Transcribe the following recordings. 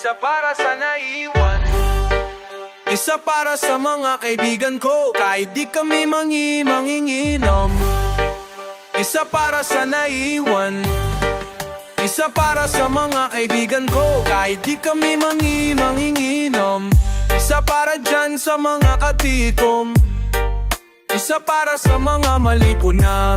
Isa para sa naiwan. Isa para sa mga kaibigan ko, kahit di kami manginginom. Isa para sa naiwan. Isa para sa mga kaibigan ko, kahit di kami manginginom. Isa para dyan sa mga katikom. Isa para sa mga malipo na,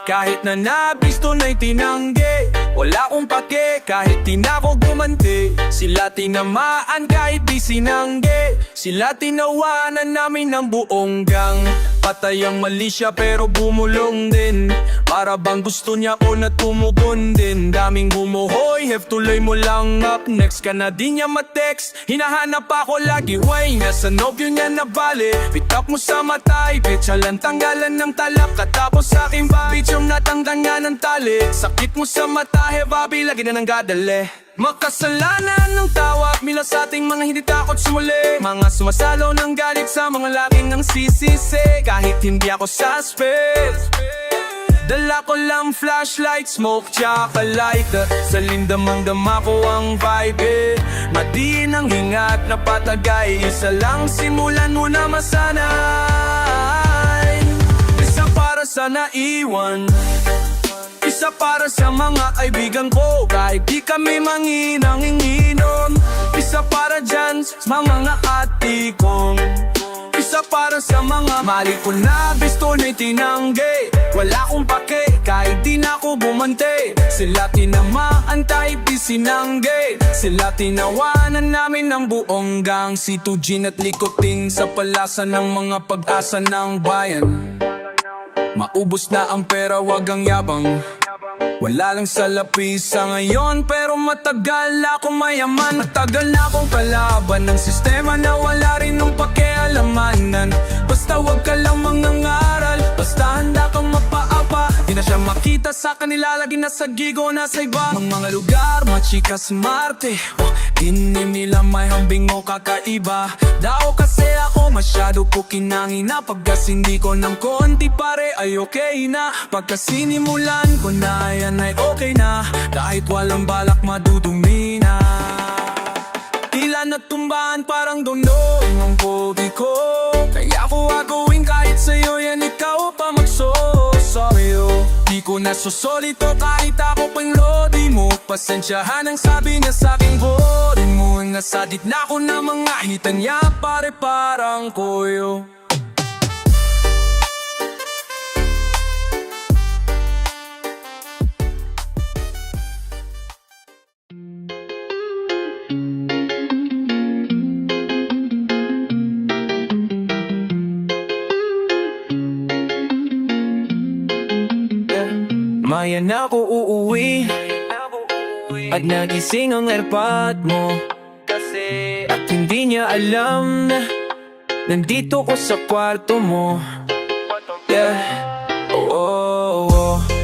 kahit na nabisto na'y tinanggi. Wala akong pake kahit di na ako gumanti. Sila tinamaan kahit di sinanggi. Sila tinawanan namin ng buong gang. Patay ang mali siya pero bumulong din. Para bang gusto niya ko na tumugon din. Daming bumuhoy, have tuloy mo lang up. Next ka na di niya matext. Hinahanap ako lagi, way nasa nobyo niya na bali. Pitap mo sa matay, petsa lang tanggalan ng talak. Katapos sa aking bitch yung natanggal nga ng tali. Sakit mo sa mata, hebabi, lagi na nang gadali. Makasalanan ng tawa, mila sa ating mga hindi takot sumuli. Mga sumasalaw ng galit sa mga laging ng sisisi. Kahit hindi ako suspect, dala ko lang flashlight, smoke tsaka lighter. Sa lindamang dama ko ang vibe, madiin ang hingat na patagay. Isa lang simulan mo na masanay. Isa para sa naiwan. Isa para sa mga kaibigan ko, kahit di kami manginginom. Isa para dyan sa mga nakatikom. Isa para sa mga mali ko na bisto na'y tinanggi. Wala akong pake kahit di na ako bumante. Sila tinamaan tayo di sinanggi. Sila tinawanan namin ng buong gang. Si Tujin at Likoting sa palasa ng mga pag-asa ng bayan. Maubos na ang pera, wag ang yabang. Wala lang sa lapisa ngayon, pero matagal akong mayaman. Matagal na akong kalaban ng sistema na wala rin ng pakialamanan. Basta wag ka lang mangangaral, basta handa kang mapaapa. Di na siya makita sa kanila, lagi nasa gigo, nasa iba. Ang mga lugar, machika smarte, dinim nila may hambing o kakaiba. Dao kasi ako, masyado ko kinangina. Pagkas hindi ko ng konti pare, ay okay na. Pagkasinimulan ko na, yan ay okay na. Kahit walang balak madudumi na. Tila natumbahan parang dondong ang pogi ko. Kaya ko agawin kahit sa'yo yan ikaw pa magsosorry. Di ko nasusolito kahit ako pang lodi mo. Pasensyahan ang sabi niya sa'king body mo. Nasadit na ako na mga hitan niya pare parang koyo. Maya na ako uuwi at nagising ang airpod mo. At hindi niya alam na nandito ko sa kwarto mo. Yeah.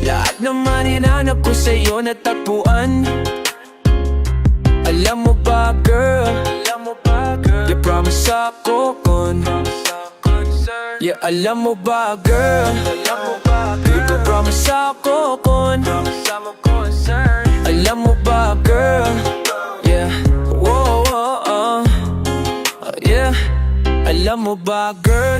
Lahat naman hinanap ko sa'yo natagpuan. Alam mo ba girl, you promise ako kon. Yeah, alam mo ba girl, you promise ako kon. Alam mo ba girl, yeah, yeah. Alam mo ba girl,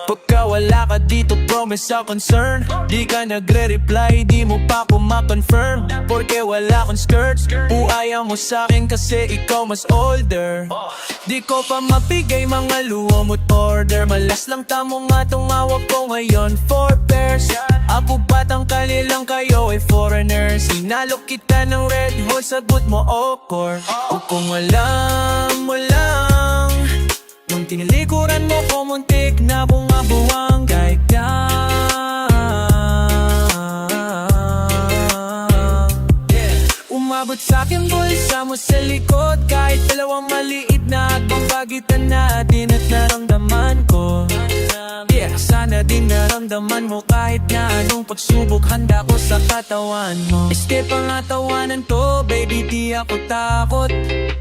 pagka wala ka dito promise sa concern. Di ka nagre-reply, di mo pa ko ma-confirm. Porque wala akong skirts, buhaya mo sa'kin kasi ikaw mas older. Di ko pa mapigay mga luho mo't order. Malas lang tamo nga tumawag ko ngayon for pairs. Ako batang kalilang kayo ay foreigner. Sinalok kita ng red hole, sagot mo okor. O kung alam mo lang, nung tinilikuran mo ko muntik na bunga-buwang kahit ka. Umabot sa'kin bulsa mo sa likod. Kahit dalawang maliit na agbang pagitan natin at naramdaman ko. Yeah, sana din naramdaman mo kahit na anong pagsubok handa ko sa katawan mo. Escape ang atawanan to, baby di ako takot.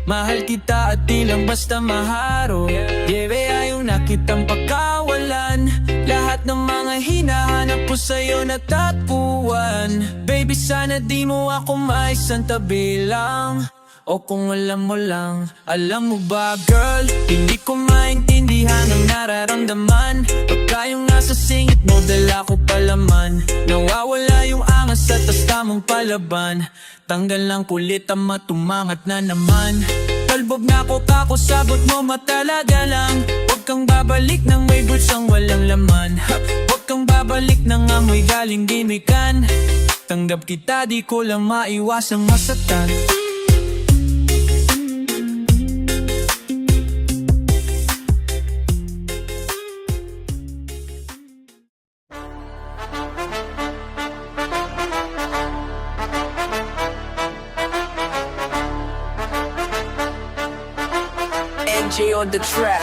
Mahal kita at di lang basta maharo. Yeah, ayaw na kitang pagkawalan. Lahat ng mga hinahanap ko sa'yo natagpuan. Baby sana di mo ako maisantabi lang. O kung alam mo lang, alam mo ba girl, hindi ko maintindihan ang nararamdaman pagka yung nasa singit mo, dala ko palaman. Nawawala yung angas at tas tamang palaban. Tanggal lang kulit ang matumangat na naman. Kalbog na ko kako, sabot mo matalaga lang. Huwag kang babalik ng may bulsang walang laman. Huwag kang babalik ng amoy galing gimikan. Tanggap kita, di ko lang maiwasang masaktan. NJ on the track.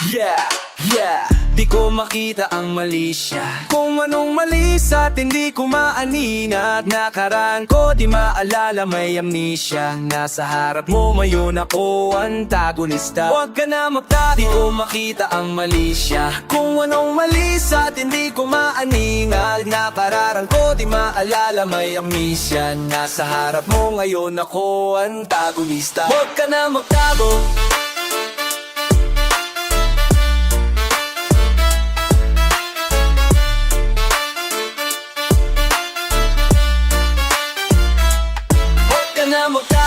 Yeah, yeah. Di ko makita ang mali siya. Kung anong mali sa atin di ko maaninag. Nakaraan ko di maalala, may amnesia. Nasa harap mo ngayon ako antagonista. Huwag ka na magtago, di ko makita ang mali siya. Kung anong mali sa atin di ko maaninag. Nakaraan ko di maalala, may amnesia. Nasa harap mo ngayon ako antagonista. Huwag ka na magtago.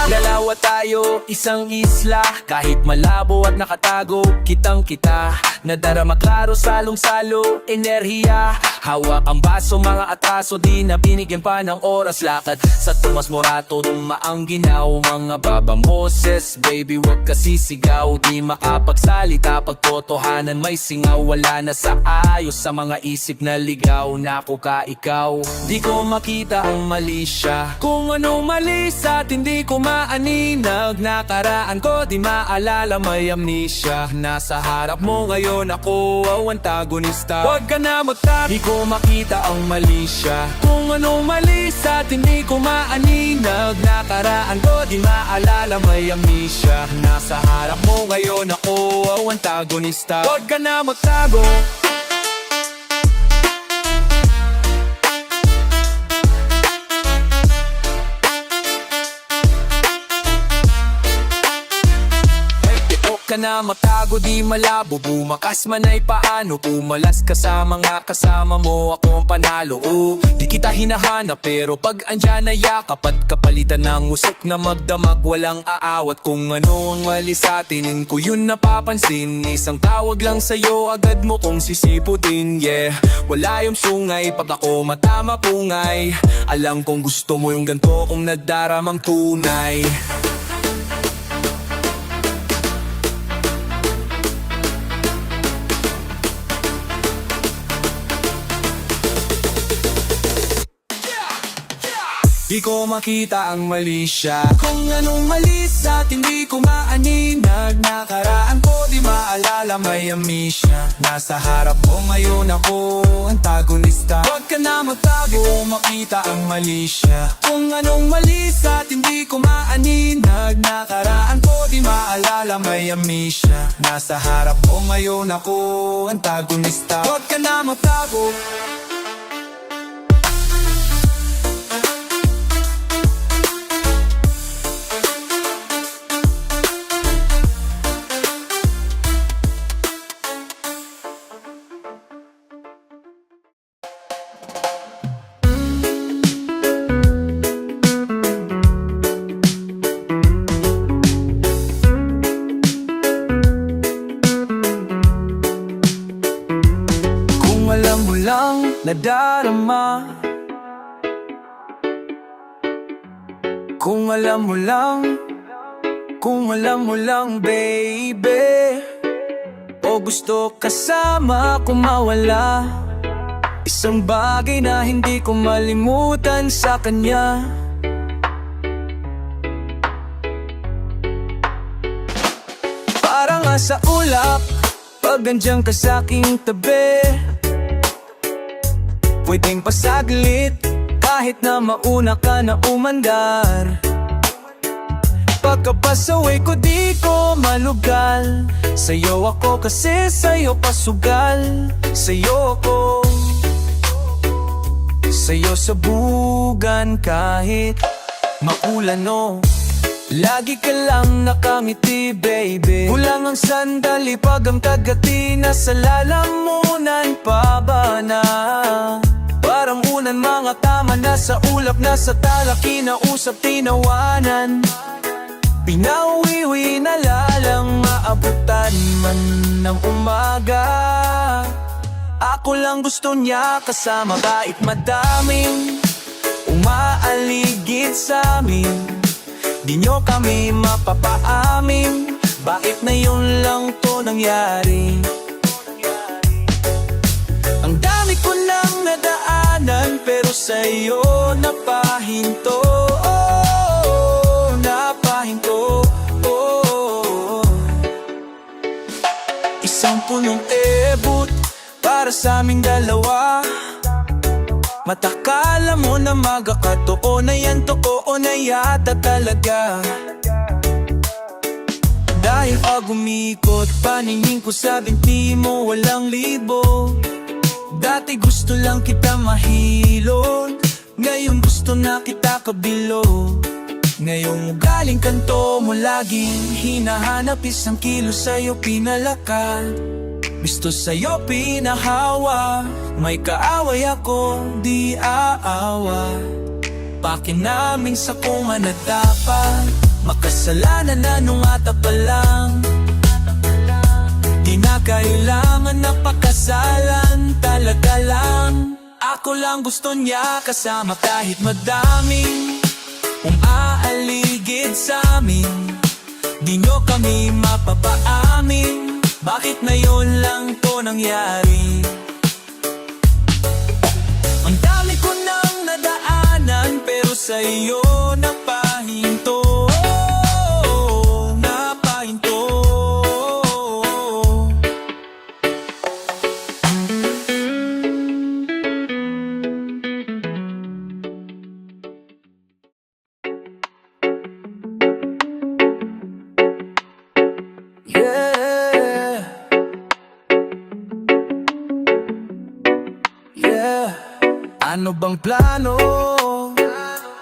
Dalawa tayo, isang isla. Kahit malabo at nakatago, kitang kita. Nadarama klaro, salong-salo, enerhiya. Hawak ang baso, mga atraso, di na binigyan pa ng oras. Lakad sa Tomas Morato, dumaang ginaw. Mga babang boses, baby wag ka sisigaw. Di makapagsalita pag totohanan may singaw. Wala na sa ayos sa mga isip na ligaw. Naku ka ikaw, di ko makita ang mali siya. Kung anong mali sa atin di ko maaninag. Nakaraan ko di maalala, may amnesia. Nasa harap mo ngayon ako antagonista. Huwag ka na magtago, di ko makita ang mali siya. Kung anong mali sa atin di ko maaninag. Nakaraan ko di maalala, may amnesia. Nasa harap mo ngayon ako antagonista. Huwag ka na magtago. Ka na matago, di malabo. Bumakas man ay paano. Pumalas ka sa mga kasama mo, ako ang panalo. Di kita hinahanap pero pag andyan na yakap at kapalitan ng usok na magdamag, walang aawat. Kung ano ang mali sa atin, ko yun napapansin. Isang tawag lang sa'yo, agad mo kong sisiputin. Yeah, wala yung sungay pag ako matama pungay. Alam kong gusto mo yung ganto kung nagdaramang tunay. Di ko makita ang mali siya. Kung anong mali sa atin di ko maaninag. Nakaraan ko di maalala, may amnesia. Nasa harap mo ngayon ako antagonista. Huwag ka na magtago, makita ang mali siya. Kung anong mali sa atin di ko maaninag. Nakaraan ko di maalala, may amnesia. Nasa harap mo ngayon ako antagonista. Huwag ka na magtago. Lang nadarama. Kung alam mo lang, kung alam mo lang baby. O gusto kasama ko mawala. Isang bagay na hindi ko malimutan sa kanya. Parang nga sa ulap, pag nandiyan ka sa aking tabi. Pwedeng pasaglit, kahit na mauna ka na umandar. Pagkapasaway ko di ko malugal. Sa'yo ako kasi sa'yo pasugal. Sa'yo ako, sa'yo sabugan kahit maulan o Lagi ka lang nakangiti, baby. Kulang ang sandali pag ang kagati nasa lalamunan pa ba na? Parang unan mga tama na sa ulap na sa tala, kinausap tinawanan. Pinauwiwi na lalang maabutan man ng umaga. Ako lang gusto niya kasama kahit madaming umaaligid sa amin. Di nyo kami mapapaamin, bakit na yun lang to nangyari? Ang dami ko nang nadaanan pero sa'yo napahinto, napahinto. Isang punong ebot para sa aming dalawa. Matakala mo na magkakatoo na yan, totoo na yata talaga. Dahil pag umikot, paningin ko sa binti mo walang libo. Dati gusto lang kita mahilot, ngayon gusto na kita kabilo. Ngayong galing kanto mo laging hinahanap, isang kilo sa'yo pinalakad. Gusto sa'yo pinahawa, may kaaway ako, di aawa. Pakinaming sa kung ano dapat, makasalanan na nung ata pa lang. Di na kailangan na pakasalan, talaga lang. Ako lang gusto niya kasama kahit madaming umaaligid sa amin. Di nyo kami mapapaamin, bakit na yun lang to nangyari? Ang dami ko nang nadaanan pero sa'yo napahinto, napahinto. Ano bang plano?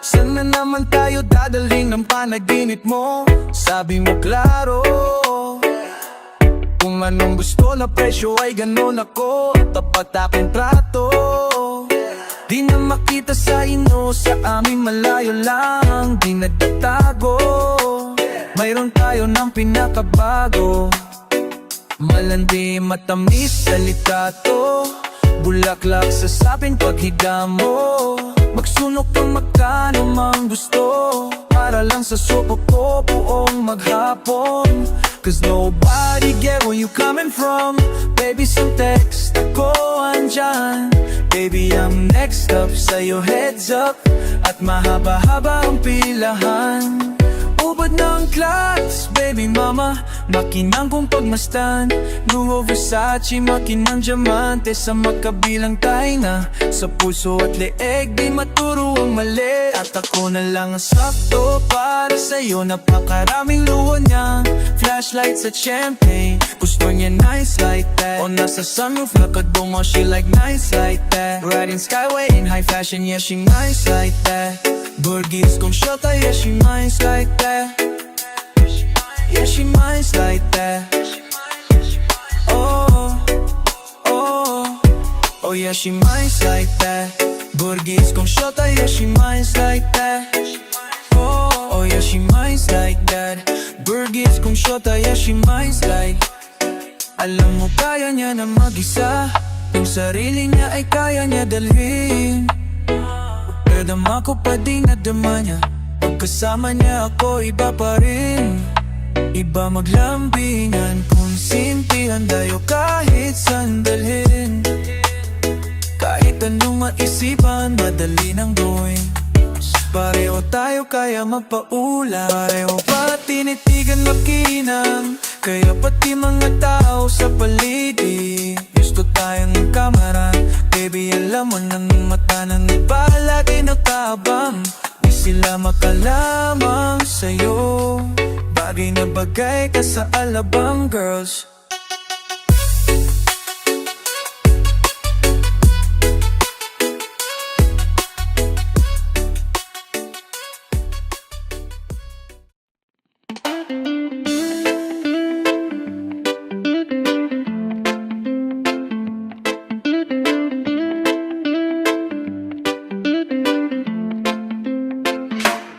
Saan na naman tayo dadaling ng panaginip mo? Sabi mo klaro, kung anong gusto na presyo ay ganun ako. Tapat aking trato, di na makita sa inyo, sa amin malayo lang. Di nagtatago, mayroon tayo ng pinakabago. Malandi, matamis, salita to, bulaklak sa sapin paghiga mo. Magsunok kang magkano mang gusto, para lang sa sopo ko buong maghapon. Cause nobody get where you coming from. Baby, some text ako andyan. Baby, I'm next up, sa'yo heads up. At mahaba-haba ang pilahan. Ubad ng class, baby mama, makinang kong pagmastan. Nuo Versace, makinang diamante sa magkabilang tainga. Sa puso at leeg, di maturo ang mali. At ako na lang ang sakto para sa'yo. Napakaraming luwa niya, flashlights at champagne. Gusto niya nice like that. O nasa sunroof, nakadungo, she like nice like that. Riding skyway in high fashion, yeah she nice like that. Burgis kong shota, yeah she nice like that. Yeah she nice like that. Oh, oh, oh yeah she nice like that. Burgis kong shota, yeah she nice like that. Oh, oh yeah she nice like that. Burgis kong shota, yeah she nice like. Alam mo kaya niya na mag-isa, yung sarili niya ay kaya niya dalhin. Dama ko pa din nadama niya, pagkasama niya ako iba pa rin. Iba maglambingan, konsintihan tayo kahit sandalhin. Kahit anong maisipan, madali nang gawin. Pareho tayo kaya magpaula, pareho pa tinitigan makinang. Kaya pati mga tao sa paligid gusto tayong kamera. Baby, alam mo nang mata ng iba lagi nagtabang. Di sila makalamang sa'yo, bagay na bagay ka sa alabang girls.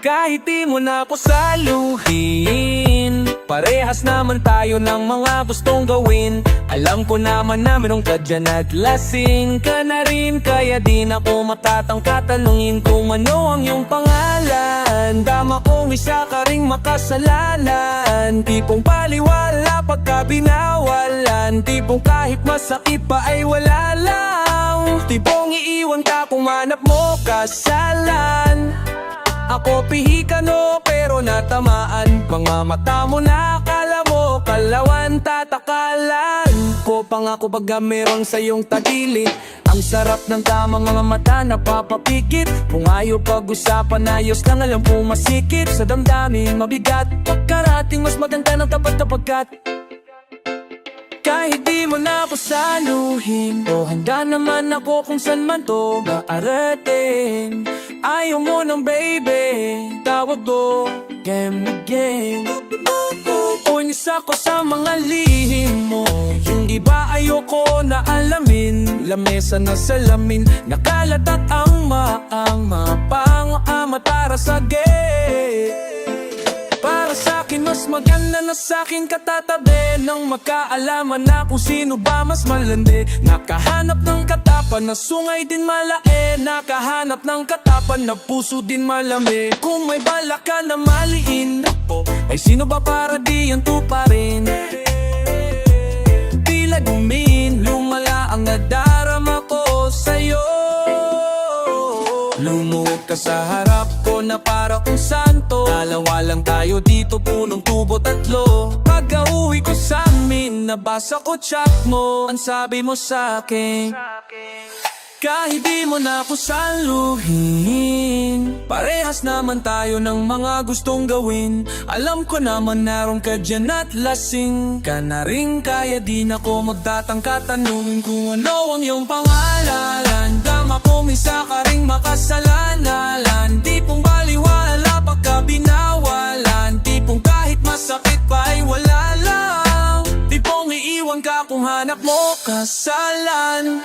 Kahit di mo na ako saluhin, parehas naman tayo ng mga gustong gawin. Alam ko naman na meron ka dyan at lasing ka na rin, kaya di na ako matatang katanungin kung ano ang iyong pangalan. Dama kong isa ka ring makasalanan, tipong paliwala pagka binawalan, tipong kahit masakit pa ay wala lang, tipong iiwan ka kung hanap mo kasalan. Ako pihikano pero natamaan, mga mata mo na akala mo kalawan. Tatakalan ko pangako pag meron sa iyong tagilid, ang sarap ng tamang mga mata napapapikit. Kung ayaw pag-usapan ayos lang, alam kong masikip sa damdamin mabigat. Pagkarating mas maganda ng tapat na pagkat kahit di mo na ako saluhin, o handa naman ako kung saan man to maarating. Ayaw mo ng baby, tawag ko game again. Unis ako sa mga lihim mo, yung iba ayoko na alamin. Lamesa na salamin, nakalatat ang mapang-ama para sa gay. Para sa'kin mas maganda na sa'kin katatabi, nang magkaalaman na kung sino ba mas malandi. Nakahanap ng katapan na sungay din malae, nakahanap ng katapan na puso din malami. Kung may balak ka na maliin ako, ay sino ba para di yan tuparin? Tila gumin, lumala ang nadarama ko sa'yo. Lumuhod ka sa harap ko na para kung santo, dalawa lang tayo dito, punong tubo tatlo. Pagka-uwi ko sa amin, nabasa ko chat mo, ang sabi mo sa'kin. Kahit di mo na ako saluhin, parehas naman tayo ng mga gustong gawin. Alam ko naman naroon ka dyan at lasing ka na rin, kaya di na ko magtatang katanungin kung ano ang iyong pangalalan. Dama ko misa ka ring makasalanan, tipong baliwala pagka binawalan, tipong kahit masakit pa ay wala lang, tipong iiwan ka kung hanap mo kasalan.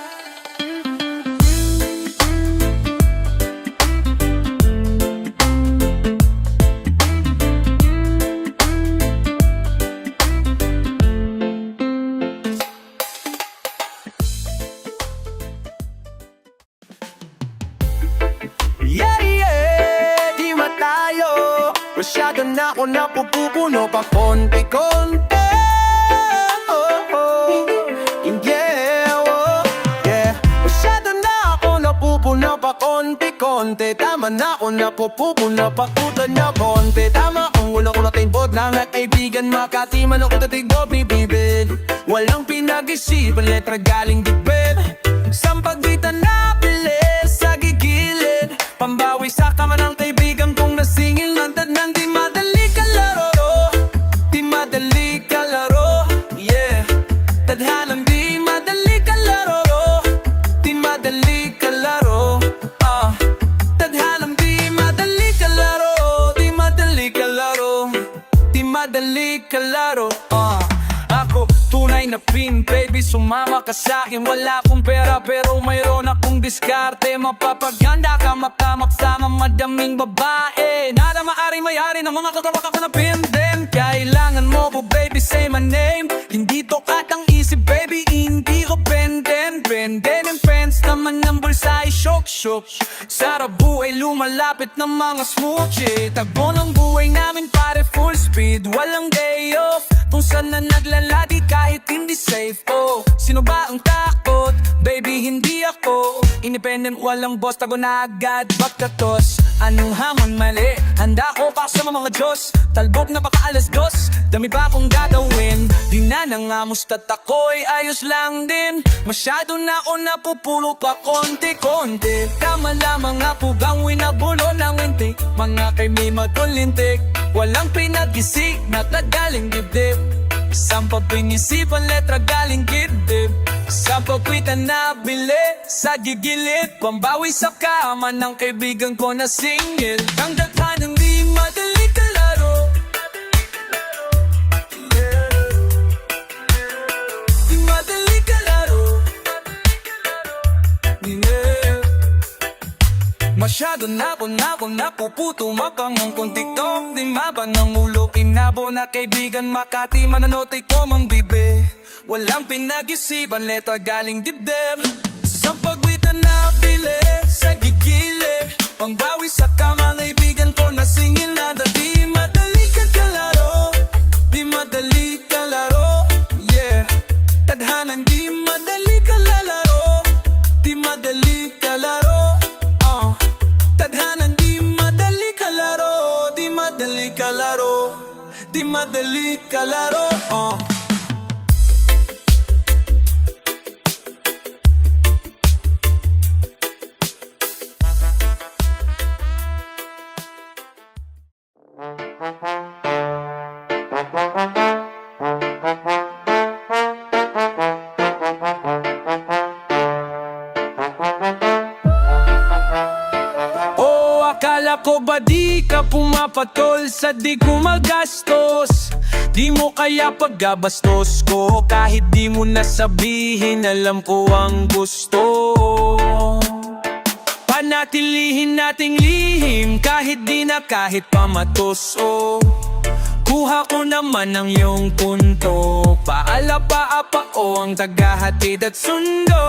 Yeah, yeah, di matayo. Masyado na ako napupuno pa konti-konti. Oh, oh. Yeah, oh, yeah. Masyado na ako napupuno pa konti-konti. Tama na ako napupuno pa kutan na konti. Tama ang unang ko natin bod na mga kaibigan, makatiman ako tatigbob ni bibig. Walang pinag-isipan, letra galing dibet. Sampagitan na pilis sa gigilid, pambawi sa kama ng kaibigan kong nasingil ng tadnan. Di madali kalaro, di madali kalaro, yeah. Tadhanang di madali kalaro, di madali kalaro, tadhanang di madali kalaro, di madali kalaro, di madali kalaro, Ako tunay na pin, baby, sumama ka sa'kin. Wala akong pera pero mayroon akong diskarte. Mapapaganda ka, mapamak sa madaming babae, nada maaaring mayari ng mga kakabaka ko na pin din. Kailangan mo po, baby, say my name. Hindi to katang isip, baby, hindi ko benden. Benden and friends naman ng bulsa ay shock. Sarap buhay, lumalapit ng mga smoochie. Tagbo ng buhay namin pare full speed, walang day off. Kung saan na naglalati kahit hindi safe, oh. Sino ba ang takot? Baby, hindi ako independent, walang boss, tago na agad pagkatos. Anong hamon mali? Handa ko pa sa mga Diyos, talbog na baka alas dos. Dami pa akong gagawin, di na nangamusta't ako'y ayos lang din. Masyado na ako napupulo pa konti-konti. Tama lamang nga po bang winabulo ng wintik, mga kay may matulintik. Walang pinag-isik na tagaling dibdib, sampag pinisipan letra galing kidib. Sa pagkwitan na bili sa gigilid, pambawi sa kama ng kaibigan ko na single. Ang daghan ng di madali kalaro, di madali kalaro, masyado napuputo mapangungkong TikTok. Di maba ng ulo, inabo na kaibigan Makati, mananotoy ko mang bibe. Walang pinag-isipan, letra galing dibdib. Sa pagwitan na pili, sa gigili, pangbawi sa kama, kaibigan ko na singil na. Di madali ka kalaro, di madali kalaro, yeah. Tadhanan di madali kalalaro, di madali kalaro, tadhanan di madali kalaro, di madali kalaro, di madali kalaro, Akala ko ba di ka pumapatol sa di ko magastos? Di mo kaya paggabastos ko, kahit di mo nasabihin, alam ko ang gusto. Panatilihin nating lihim, kahit di na kahit pamatos, oh. Kuha ko naman ang iyong punto, paala pa apa o ang tagahatid at sundo.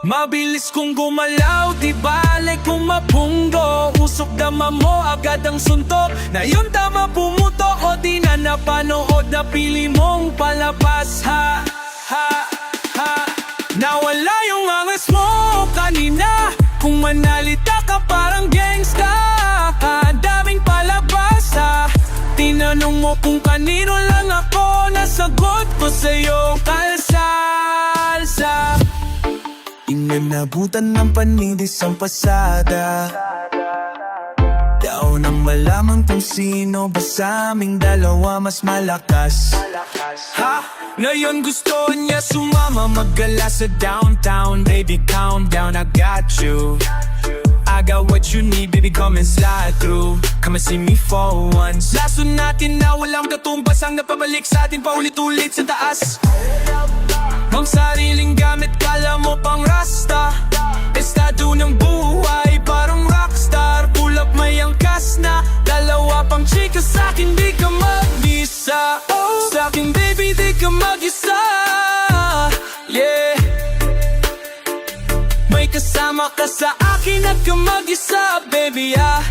Mabilis kong gumalaw, di bale kung mapunggo. Usok dama mo, agad ang suntok, na yun tama pumuto. O di na napanood, napili mong palabas, ha, ha, ha. Nawala yung angas mo kanina, kung manalita ka parang gangsta. Daming palabas, ha. Tinanong mo kung kanino lang ako, nasagot ko sa'yo, kalsalsa. Inanabutan ng panidis ang pasada, daw nang malaman kung sino ba sa aming dalawa mas malakas. Ha? Ngayon gusto niya sumama, maggala sa downtown. Baby, calm down, I got you. I got what you need, baby, come and slide through. Come and see me for once. Lason natin na walang katumbas, ang napabalik sa atin paulit-ulit sa taas. Ang sariling gamit, kala mo pang rasta. Estado ng buhay, parang rockstar. Pull up may angkas na, dalawa pang chika. Sa'kin di ka mag-isa, oh. Sa'kin baby di ka mag-isa, yeah. May kasama ka sa akin at ka mag-isa, baby, ah,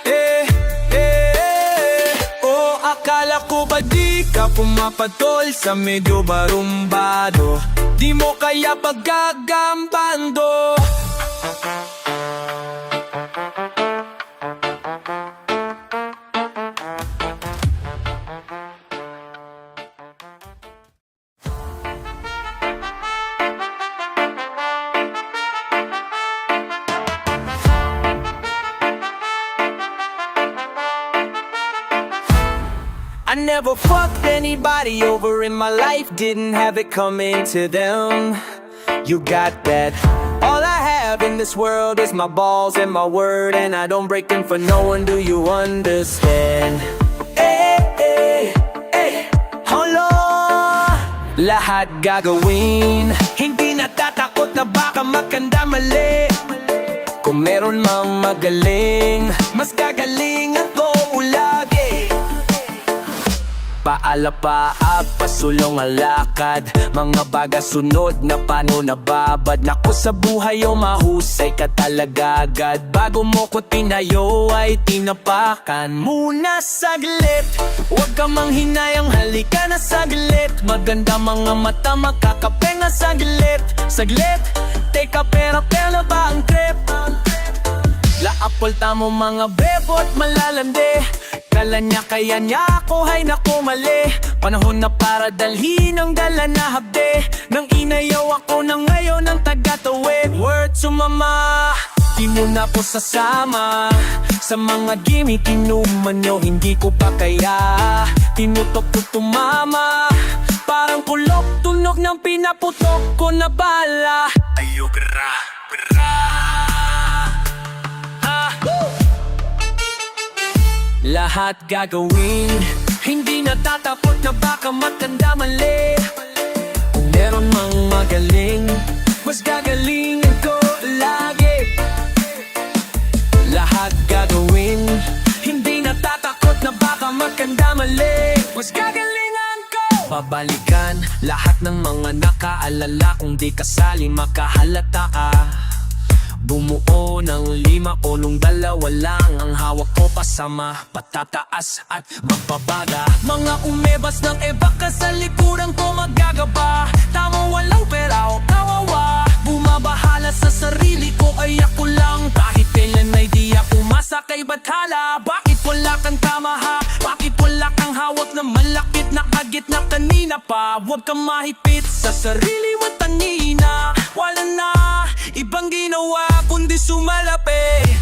eh, eh, eh. Oh, akala ko ba di ka pumapatol sa medyo barumbado? Di mo kaya paggagambando. I never fucked anybody over in my life, didn't have it coming to them. You got that. All I have in this world is my balls and my word, and I don't break them for no one, do you understand? Eh, eh, eh, hello. Lahat gagawin, hindi natatakot na baka magkamali. Kung meron mang magaling, mas gagaling ako lagi. Paala pa at pasulong ang lakad, mga baga sunod na paano nababad. Naku sa buhay o mahusay ka talaga agad. Bago mo ko tinayo ay tinapakan muna saglit. Huwag ka mang hinayang, halika na saglit. Maganda mga mata, makakapenga saglit. Saglit, teka pera ba ang trip? Laapol tamo mga bebo at malalande. Kala niya kaya niya ako, hay naku mali. Panahon na para dalhin ang dala na habde. Nang inayaw ako na ngayon ang tagatawid. Word to mama, di mo na po sasama sa mga gimmick inuman nyo, hindi ko pa kaya. Tinutok ko tumama, parang kulok tunog ng pinaputok ko na bala. Ayo gra, gra. Lahat gagawin, hindi natatakot na baka matanda mali. Kung meron mang magaling, mas gagalingin ko lagi. Pabalikan lahat ng mga nakaalala. Kung di kasali makahalata ka. Bumuo ng 5 o nung 2 lang ang hawak ko, pasama, patataas at magbabaga. Mga umebas ng ebaka sa likuran ko magagaba. Tama walang pera o kawawa. Bumabahala sa sarili ko ay ako lang. Kahit kailan ay di ako masakay bathala. Bakit wala kang tama ha? Bakit wala kang hawak na malakit na agit na kanina pa? Huwag kang mahipit sa sarili mo tanina. Wala na ibang ginawa kundi sumalapi.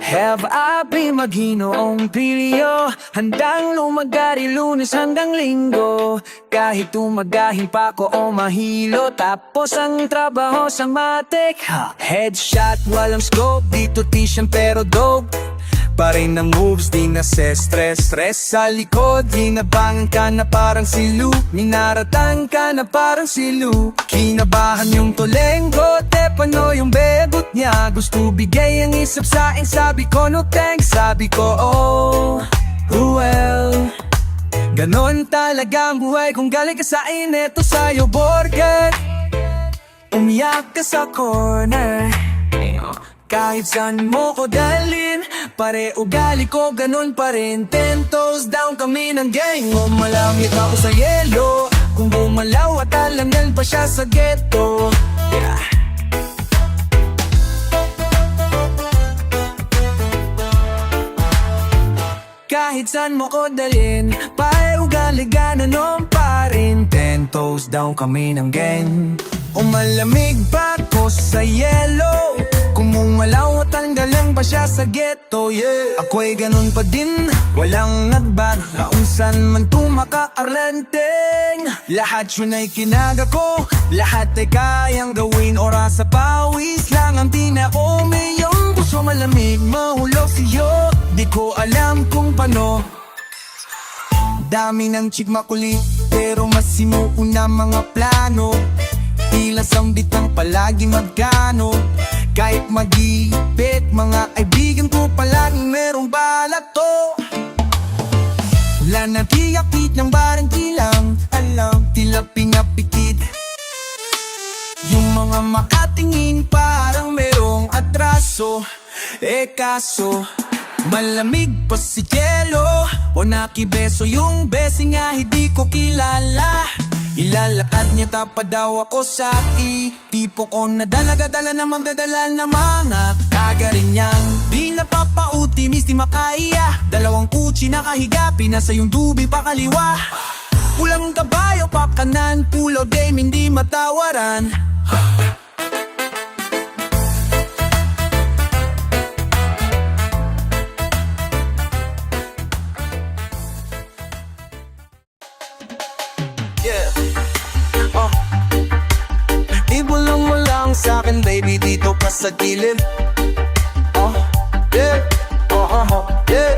Have I been maghinoong pilyo? Handang lumagari Lunes hanggang Linggo. Kahit tumagahin pa ko o mahilo. Tapos ang trabaho sa matik Headshot, walang scope. Dito tisyan pero dope pa rin ang moves, di na stress sa likod, ginabangan ka na parang silu. Minaratang ka na parang silu. Kinabahan yung tolenggo, tepano yung begot niya. Gusto bigay ang isip saing, sabi ko no thanks. Sabi ko oh, well, ganon talaga ang buhay kung galing ka sa ineto sa'yo borget. Umiyak ka sa corner kahit saan mo ko dalhin, pare ugali ko ganon pa rin. 10 toes down kami ng gang. O malamit ako sa yelo, kung bumalaw at alangan pa siya sa ghetto. Yeah. Kahit saan mo ko dalhin, pare ugali ganon pa rin. 10 toes down kami ng gang. O malamig pa ko sa yelo, kung umalaw at tanggalan pa siya sa ghetto, yeah. Ako'y ganun pa din, walang nagbago. Kung saan man tumaka-arlenteng, lahat yun ay kinaga ko. Lahat ay kayang gawin, oras sa pawis lang ang tinaumi. Yung puso malamig, mahulog siyo. Di ko alam kung paano. Dami ng chick makulit, pero mas sinuuna mga plano. Tila sambit ang palagi magkano. Kahit magipit, mga kaibigan ko palaging merong balak to. Wala na tiyakit ng barang tilang alam, tila pinapikit. Yung mga makatingin parang merong atraso. Kaso malamig pa si Jello o nakibeso yung besi nga hindi ko kilala. Ilalakad niya tapad daw ako sa tipo ko na dala-dala na magdadala na mga kagarin niyang di napapauti, misti makaiya. 2 kutsi nakahiga, pinasa yung dubi pa kaliwa. Pulang kabayo pa kanan, pulo dame hindi matawaran. Ibulong mo lang sa'kin baby dito pa sa gilid. Yeah, yeah, yeah,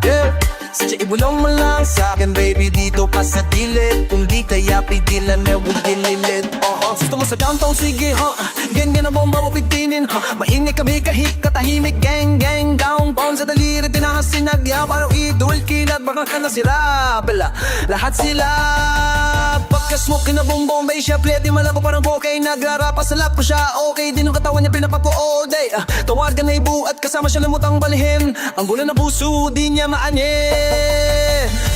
yeah. Sadya ibulong mo lang sa'kin baby dito pa sa gilid. Kung di kaya pigilan na huwag dililit. Gusto mo sa downtown, sige ganyan na bomba mo pitinin Mainit kami kahit katahimik, gang gang downtown sa daliri tinahasin nagya. Parang idol kilat, baka ka na sila pala, lahat sila. Pagka-smoke na bombay siya, plete malabo parang bokeh. Nagrarapa sa lap ko siya, okay din ang katawan niya pinapapo all day. Tawagan na ibuat kasama siya lamutang balihin. Ang gulo na puso, di niya maanye.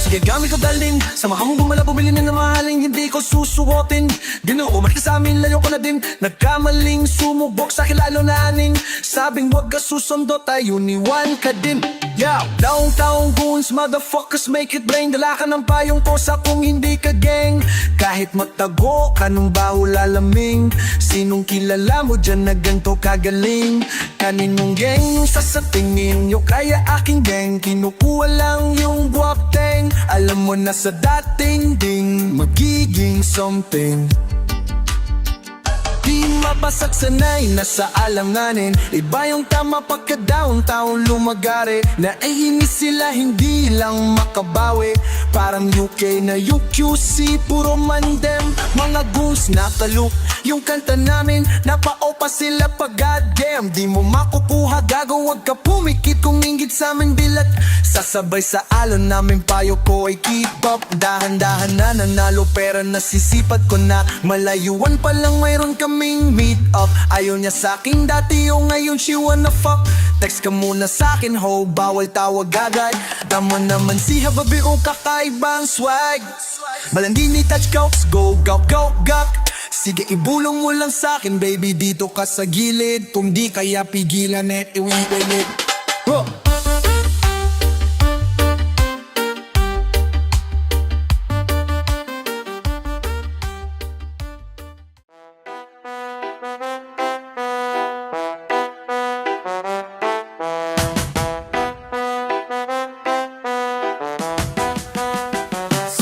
Sige gamit ko dalhin, samahan mo gumala bumili na mahaling hindi ko susuotin. Ginoo, mali ka sa amin, layo ko na din. Nagkamaling sumubok sa kilalo nanin. Sabing wag ka susundo, tayo ni Juan ka din. Yeah, taong-taong goons, motherfuckers make it plain. Dala ka ng payong kosa kung hindi ka gang. Kahit magtago ka ng baho lalaming. Sinong kilala mo dyan na ganito kagaling? Kaninong gang yung sasatingin nyo? Kaya aking gang, kinukuha lang yung guwapteng. Alam mo na sa dating ding, magiging something. Di mabasag sanay, nasa alanganin. Iba yung tama pagka taong lumagari. Naiinis sila, hindi lang makabawi. Parang UK na UQC, puro mandem. Mga goons na taluk, yung kanta namin. Napao-pa sila pag goddamn. Di mo makukuha, gago, wag ka pumikit. Kung inggit sa amin bilat, sasabay sa alon namin. Payo ko ay keep up. Dahan-dahan na nanalo, pera nasisipat ko na. Malayuan pa lang mayroon kaming meet up. Ayaw niya sa'king dati, o ngayon she wanna fuck. Text ka muna sa'kin ho, bawal tawag agad. Tama naman si Hababi o kakaibang swag. Malandi ni touch gawks, go gawk gawk gawk. Sige ibulong mo lang sa'kin baby, dito ka sa gilid. Kung di kaya pigilan et iwiwilit.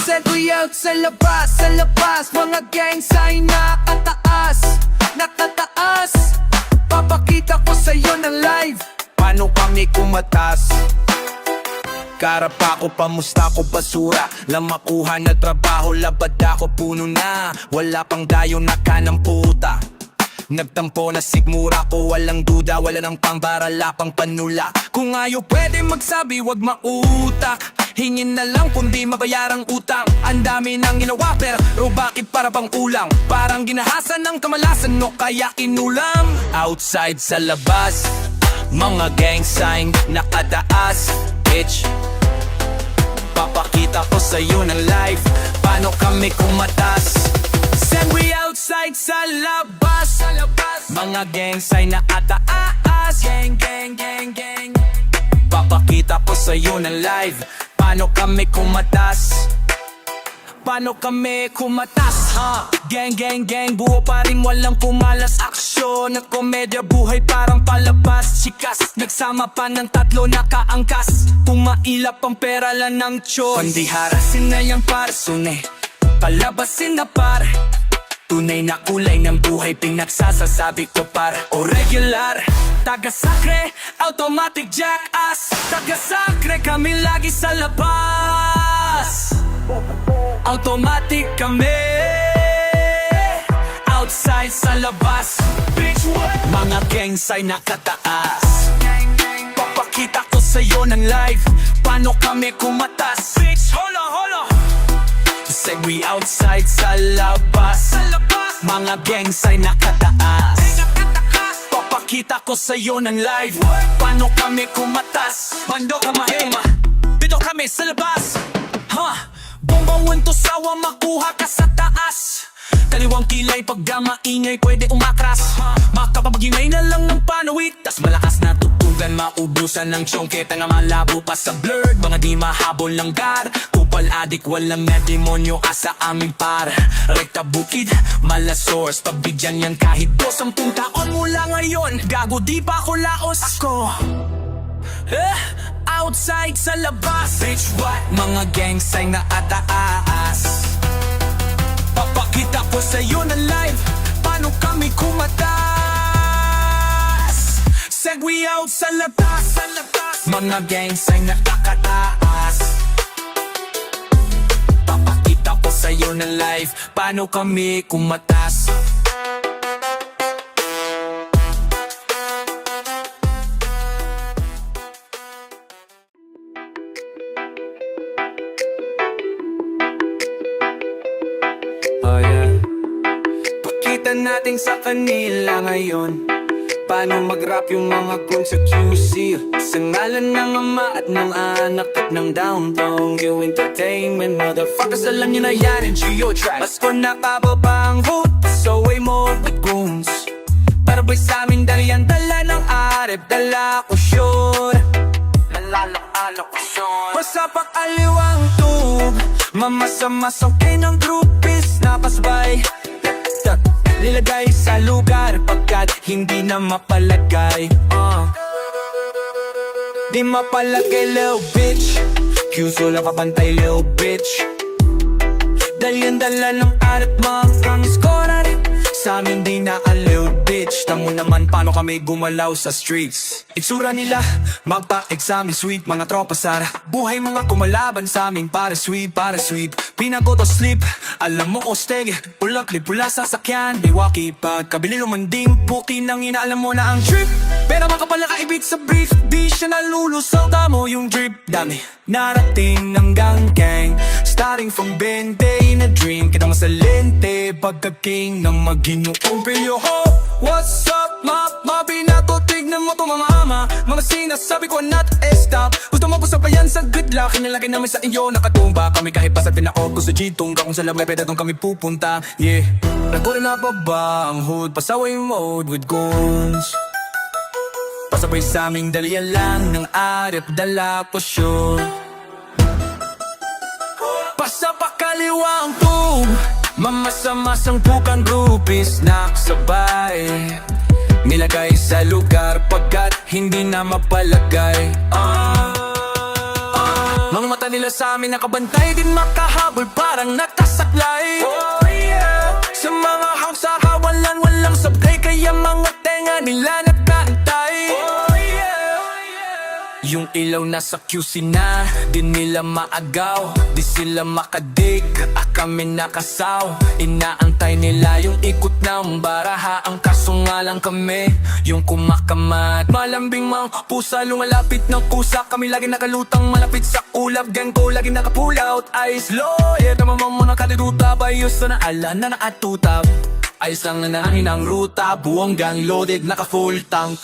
Segway out sa labas, mga gangs ay nakataas. Papakita ko sa'yo ng live, Paano kami kumatas? Karap ako, pamusta ko basura. Lang makuha na trabaho, labad ako puno na. Wala pang dayo na kanang puta. Nagtampo na sigmura ko, walang duda. Wala nang pambarala, pang panula. Kung ayaw pwede magsabi, wag mautak. Hingin na lang kundi mabayarang utang. Ang dami nang ginawa pero bakit para bang ulang? Parang ginahasan ng kamalasan no kaya inulam. Outside sa labas, mga gang sign nakataas. Bitch, papakita ko sa'yo ng live, paano kami kumatas. Segway outside sa labas, mga gang sign nakataas. Gang, gang, gang, gang. Papakita ko sa'yo ng live, paano kami kumatas. Paano kami kumatas, ha? Gang, gang, gang, buo pa rin walang pumalas. Aksyon at komedya, buhay parang palabas. Chikas, nagsama pa ng tatlo nakaangkas. Pumailap ang pera lang ng choice. Pandiharasin na yung parsone, palabasin na par. Tunay na kulay ng buhay, pinagsasasabi ko par. O regular, taga-sakre, automatic jackass. Taga-sakre, kami lagi sa labas. Automatic kami, outside sa labas. Bitch, what? Mga gangs ay nakataas. Papakita ko sa'yo ng live, paano kami kumatas. Bitch, hola, hola. Segway outside sa labas, mga gangs ay nakataas. Papakita ko sa'yo ng live, paano kami kumatas. Mando ka mahema, dito kami sa labas. Bombawin to sawa, makuha ka sa taas. Kaliwang kilay pag maingay pwede umakras. Makapapagingay na lang ng panawit, tas malakas na tutugan, maubusan ng chongket. Nga malabo pa sa blurred, mga di mahabol ng gar. Kupal adik, walang na demonyo asa aming par. Rekta bukid, malasors, pabigyan yan kahit 20 taon mula ngayon. Gago di pa ako laos. Ako outside sa labas. Bitch, what? Mga gangs ay naataas. Papakita ko sa'yo ng live, paano kami kumatas. Segway out sa labas, mga gangs ay nakakataas. Papakita ko sa'yo ng live, paano kami kumatas. Pakita natin sa kanila ngayon, paano mag-rap yung mga goons sa QC. Sa ngalan ng ama at ng anak at ng downtown New Entertainment, motherfuckers, alam nyo na yan. NGO track, mas ko nakababa ang hood, so way more the goons. Para ba'y sa amin dali yan, dala ng arep, dala ko sure. alokasyon. Basta pakaliwang tub Mamasa-masaw ng grupis Napasbay Nilagay sa lugar Pagkat hindi na mapalagay Di mapalagay little bitch Qso lang kapantay little bitch Dala ng alat makang iskora rin Sa amin di na a little bitch Tamo naman paano kami gumalaw sa streets Itsura nila magpa-examine sweet Mga tropa sara Buhay mga kumalaban sa amin para sweet Pinago to sleep Alam mo osteg Pulang clip pula sa sakyan May walkie pagkabili lumanding Puki nang inaalam mo na ang trip Pero makapal na kaibig sa brief Di siya nalulusaw Tamo yung drip Dami narating ng gang Starting from Bente na dream Kita masalente Pagka-king ng maginoong pilyo ho What's up ma binato Tignan mo to mga ama Mga sinasabi ko not stop Gusto mo sa bayan sa good luck Inilagay namin sa iyo nakatumba Kami kahit pa sa pinako ko sa G-Tung Kung sa labay pwede kami pupunta Yeah Nagkurin na pa ba ang hood Pasaway mode with goons Pasabay sa aming dalian lang Ng arip dala posyon Basta pakaliwang tub Mamasa-masang bukang grupis Nakasabay Nilagay sa lugar Pagkat hindi na mapalagay Mga mata nila sa amin nakabantay Din makahabol parang natasaklay Sa mga hangsaka walang sablay Kaya mga tenga nila nagkantay Yung ilaw nasa QC na Di nila maagaw Di sila makadig Kami nakasaw Inaantay nila yung ikot ng baraha Ang kaso nga lang kami Yung kumakamat Malambing mga pusa Lumalapit ng kusa Kami lagi nakalutang malapit sa ulap Gang ko lagi nakapull out Ayos lawyer Namamang mo ng kaliruta Bayos na naala na naatutap Ayos lang na nangin ang ruta Buong gang loaded naka full tank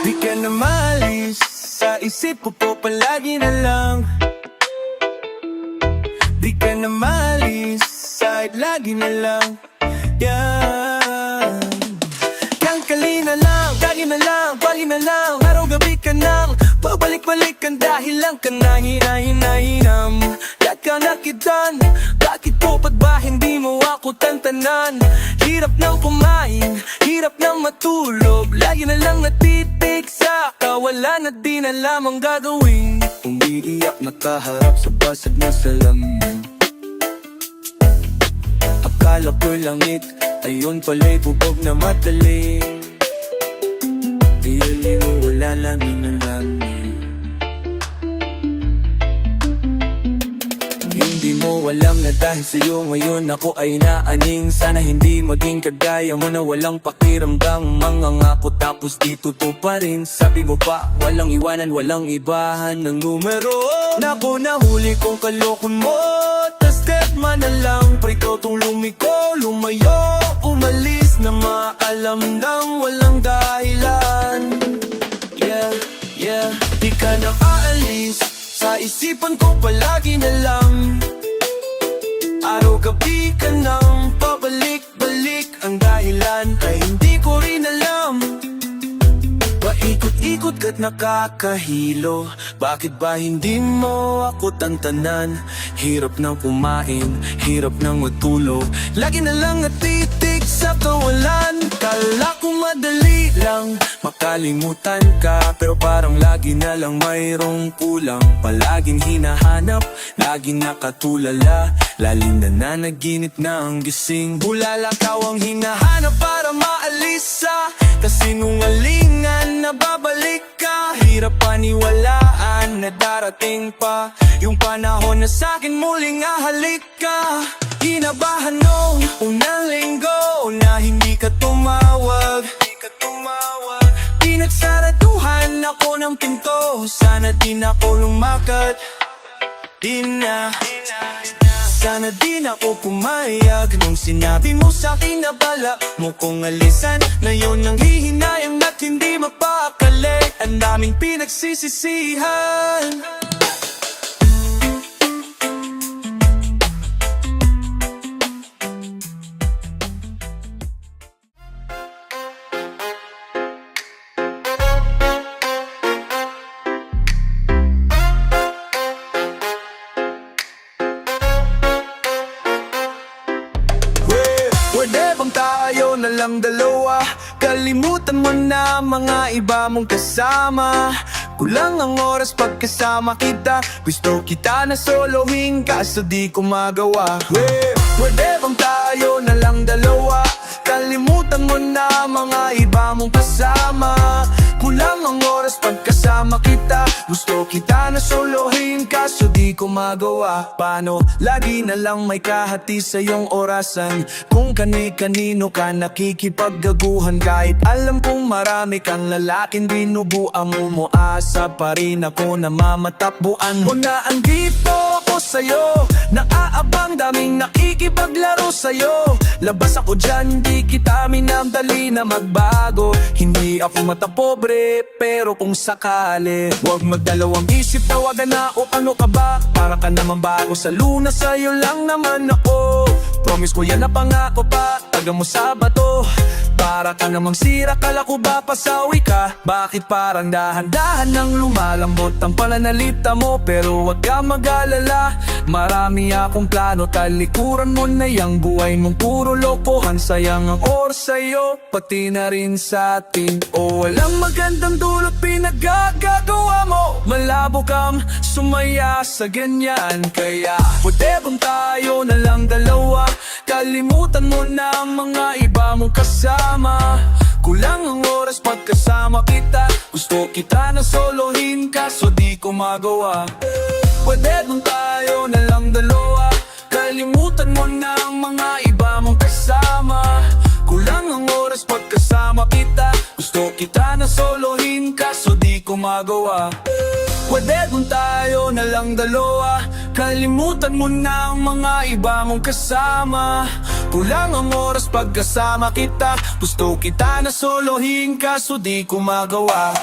Di ka na maalis Sa isip ko po palagi na lang Di ka na maalis Sa lagi na lang Yeah Kang lagi na lang Pagi na lang Araw-gabi ka nang Pabalik-balikan dahil lang ka na hinahinam Lahat ka nakitan Bakit po ba't ba hindi mo ako tantanan Hirap nang kumain Hirap nang matulog Lagi na lang natitig sa kawalan At di na lamang gagawin Umiiyak nakaharap sa basag na salamin Akala ko'y langit Ayun pala'y bubog na madali Di mo wala langin na langin Hindi mo alam na dahil sa'yo ngayon ako ay naaning Sana hindi maging kagaya mo na walang pakiramdam Mga ngako tapos dito to pa rin Sabi mo pa walang iwanan, walang ibahan ng numero Naku nahuli kong kalokon mo Tas step man na lang Prito tong lumiko, lumayo Umalis na maalam nang walang dahilan Yeah, di ka na aalis Sa isipan ko palagi na lang Araw-gabi ka nang pabalik-balik Ang dahilan ay hindi ko rin alam Paikot-ikot ka't nakakahilo Bakit ba hindi mo ako tantanan? Hirap nang kumain, hirap nang matulog Lagi na lang natitig sa kawalan Kala ko madali lang makalimutan ka Pero parang lagi na lang mayroong kulang Palaging hinahanap, lagi nakatulala Lalim na nanaginip na ang gising Bulalakaw ang hinahanap para maalis sa kasinungalingan na babalik ka Hirap paniwalaan na darating pa Yung panahon na sa'kin muling ahalik ka Kinabahan nung unang linggo na hindi ka tumawag Pinagsaratuhan ako ng pinto Sana di na ako lumakat Di na Sana di na ako pumayag nung sinabi mo sa'kin na bala mo kong alisan. Ngayon ang hihinayang at hindi mapakali, ang daming pinagsisisihan. Pwede bang tayo na lang dalawa? Kalimutan mo na mga iba mong kasama. Kulang ang oras pagkasama kita. Gusto kita na solohin kaso di ko magawa. Pwede bang tayo na lang dalawa? Kalimutan mo na mga iba mong kasama. Kulang ang oras pagkasama kita. Gusto kita na solohin kaso di ko magawa. Paano? Lagi na lang may kahati sa iyong orasan. Kung kani-kanino ka nakikipaggaguhan. Kahit alam kong marami kang lalaking binubuan mo, umaasa pa rin ako na mamatakbuan mo na andito ako sa'yo. Naaabang daming nakikipaglaro sa'yo. Labas ako dyan, di kita minamdali na magbago. Hindi ako matapobre, pero kung sakali huwag magdalawang isip, tawagan na o ano ka ba? Para ka naman bago sa luna, sa'yo lang naman ako. Promise ko yan na pangako pa, taga mo sa bato. Para ka namang sira, kala ko ba pasawi ka? Bakit parang dahan-dahan nang lumalambot ang pananalita mo? Pero wag ka mag-alala, marami akong plano. Talikuran mo na yang buhay mong puro lokohan. Sayang ang oras sa'yo, pati na rin sa atin. O walang magandang dulot pinagagagawa mo. Malabo kang sumaya sa ganyan. Kaya pwede bang tayo na lang dalawa? Kalimutan mo na ang mga iba mong kasama. Kulang ang oras pagkasama kita. Gusto kita na solohin kaso di ko magawa. Pwede bang tayo na lang dalawa? Kalimutan mo na ang mga iba mong kasama. Kulang ang oras pagkasama kita. Gusto kita na solohin kaso di ko magawa. Pwede kung tayo na lang dalawa. Kalimutan mo na ang mga iba mong kasama. Kulang ang oras pagkasama kita. Gusto kita na solohin kaso di ko magawa.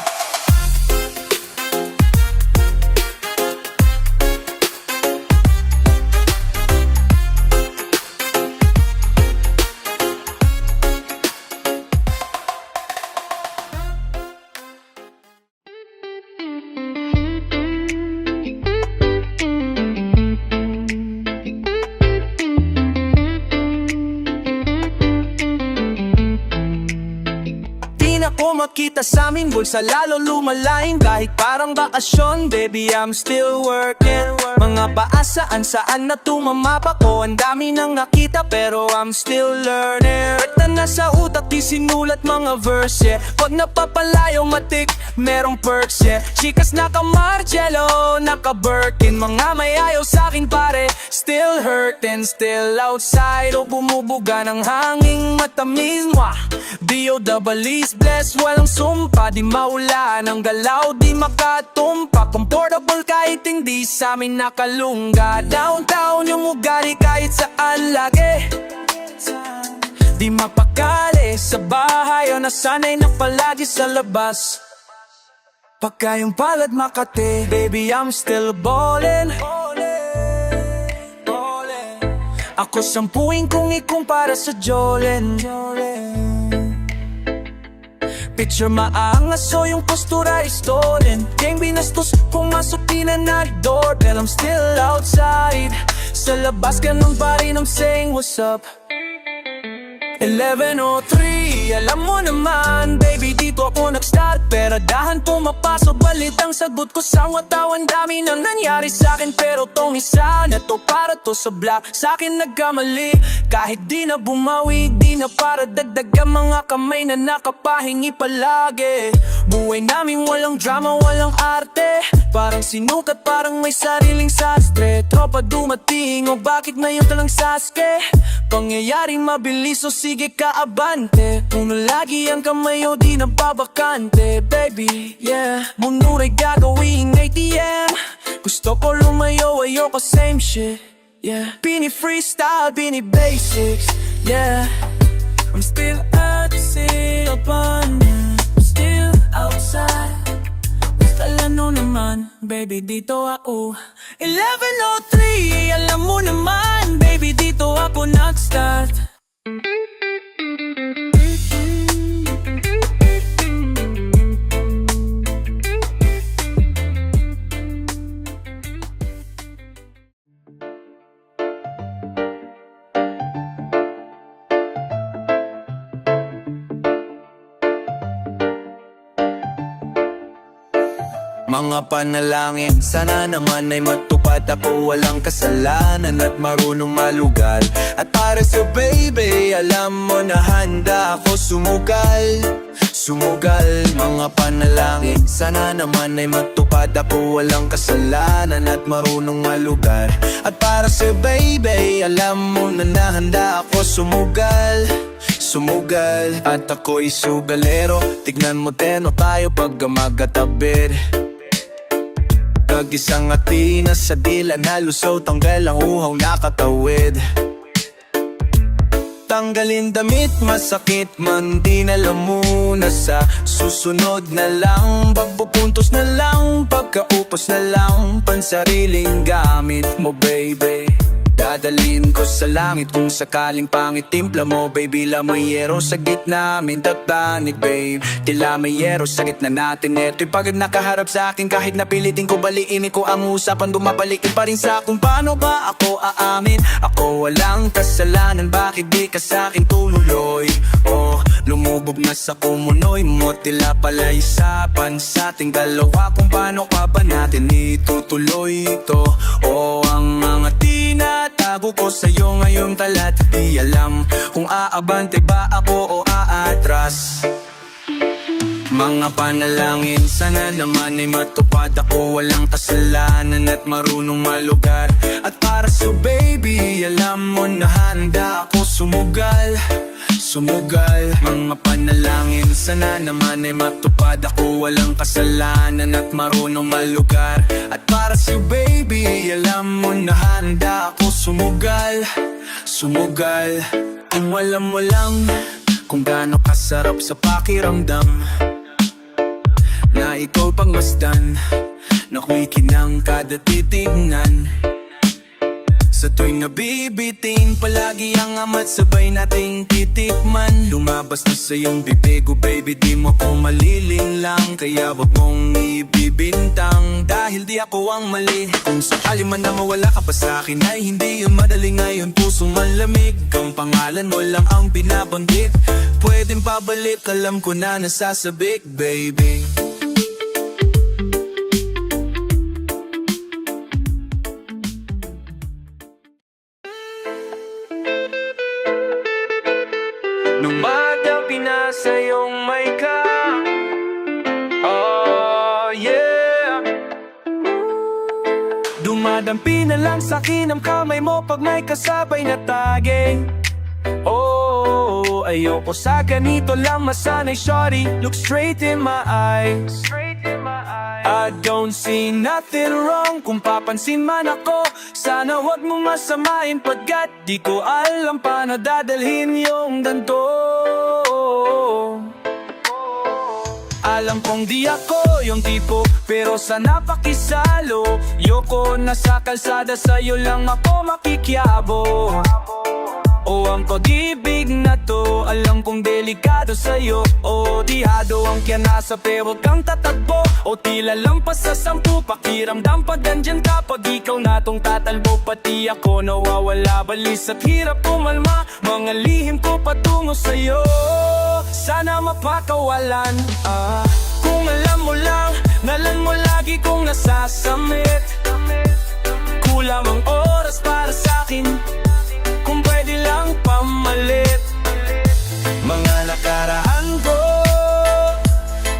Ako makita sa aming bulsa lalo lumalaing. Kahit parang bakasyon, baby I'm still working. Mga paa saan na tumamapa ko. Ang dami nang nakita pero I'm still learning. At na nasa utak di sinulat mga verse, yeah. Pag napapalayo matik, merong perks, yeah. Chikas naka Marcello, naka Birkin. Mga may ayaw sa'kin pare, still hurting. Still outside o bumubuga ng hanging matamis. D.O.Double-E's blessed, walang sumpa. Di maulan ang galaw, di makatumpa. Comfortable kahit hindi sa amin nakalungga. Downtown yung ugali kahit saan lagi. Di mapakali sa bahay o nasanay na palagi sa labas. Pagka yung palad Makati, baby I'm still ballin'. Ako sampuin kung ikumpara sa Jolene. Picture maangas so yung postura is stolen. Gang binastos, pumasok di na nag-doorbell. I'm still outside, sa labas ganun pa rin I'm saying what's up. 11:03, alam mo naman baby dito ako nag-start. Pero dahan pumapasok balit ang sagot ko sa watawan. Dami nang nangyari sa'kin pero tong isa na to para to sa block. Sa'kin nagkamali, kahit di na bumawi, di na para dagdag ang mga kamay na nakapahingi palagi. Buhay namin walang drama, walang arte. Parang sinukat, parang may sariling sastre. Tropa dumating, o bakit ngayon ka lang Sasuke? Pangyayaring mabilis o sige ka abante. Puno lagi ang kamay o di na babakante. Baby, yeah, mundo ay gagawing ATM. Gusto ko lumayo, ayoko same shit. Yeah, Bini freestyle, Bini basics. Yeah, I'm still at the single pond. I'm still outside. Basta lano naman, baby, dito ako. 11:03, alam mo naman, baby, dito ako nag-start. Mga panalangin, sana naman ay matupad. Ako walang kasalanan at marunong malugal. At para sa baby, alam mo na handa ako sumugal. Sumugal, mga panalangin, sana naman ay matupad. Ako walang kasalanan at marunong malugar. At para sa baby, alam mo na handa ako sumugal. Sumugal, at ako'y sugalero. Tignan mo teno tayo pag magkatabid. Kag-isang atina sa dila na lusaw. Tanggal ang uhaw nakatawid. Tanggalin damit, masakit man di na lamuna. Sa susunod na lang, pagpupuntos na lang, pagkaupos na lang, pansariling gamit mo baby. Dadalhin ko sa langit kung sakaling pangit timpla mo baby. Lamayero sa gitna amin tatanig babe. Tila mayero sa gitna natin. Eto'y pagod nakaharap sa akin. Kahit napilitin ko baliinin ko ang usapan, bumabalikin pa rin sa kung paano ba ako aamin. Ako walang kasalanan, bakit di ka sa'kin tumuloy? Oh, lumubog na sa kumunoy mo. Tila pala isapan sa ating dalawa kung paano ka ba natin itutuloy ito. Oh, ang mga tinatago ko sa'yo ngayong talat. Di alam kung aabante ba ako o aatras. Mga panalangin, sana naman ay matupad. Ako walang kasalanan at marunong malugar. At para sa baby, alam mo na handa ako sumugal. Sumugal, mga panalangin, sana naman ay matupad. Ako walang kasalanan at marunong malugar. At para sa baby, alam mo na handa ako sumugal. Sumugal, kung alam mo lang kung gaano kasarap sa pakiramdam na ikaw pangmasdan, na ako'y kinang kada titignan. Sa tuwing nabibiting, palagi ang amat sabay nating titikman. Lumabas na sa iyong bibig, oh baby, di mo ko maliling lang. Kaya wag mong ibibintang, dahil di ako ang mali. Kung sakali man na mawala ka pa sa'kin, ay hindi yun madali ngayon. Pusong malamig, ang pangalan mo lang ang binabanggit. Pwedeng pabalik, alam ko na nasasabik, baby. Dumadapi na sa iyong may ka. Oh yeah. Dumadampi na lang sa'kin ang kamay mo pag may kasabay na tagay. Oh, ayoko sa ganito lang masanay, shawty. Look straight in my eyes. I don't see nothing wrong kung papansin man ako. Sana wag mo masamain pagkat di ko alam paano dadalhin yung ganto. Alam kong di ako yung tipo, pero sana pakisalo. Yoko na sa kalsada, sa'yo lang ako makikiabo. O ang pag-ibig na to, alam kong delikado sa'yo. O dihado ang kiyanasa, pero wag kang tatagbo. O tila lang pa sa 10, pakiramdam pag andyan ka. Pag ikaw na tong tatalbo, pati ako nawawala. Balis at hirap kumalma, mga lihim ko patungo sa'yo. Sana mapakawalan. Kung alam mo lang, ngalan mo lagi kong nasasamit. Kulang ang oras para sa'kin, kung pwede lang pamalit. Mga nakaraan ko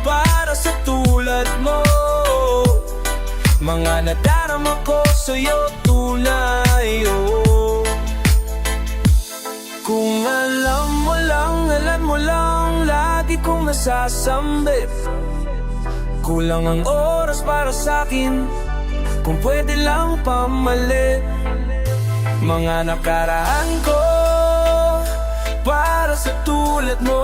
para sa tulad mo, mga nadarama ko sa'yo tunay. Kung alam mo lang, lagi kong nasasambit. Kulang ang oras para sa'kin, kung pwede lang pamalit. Mga nakaraan ko para sa tulad mo,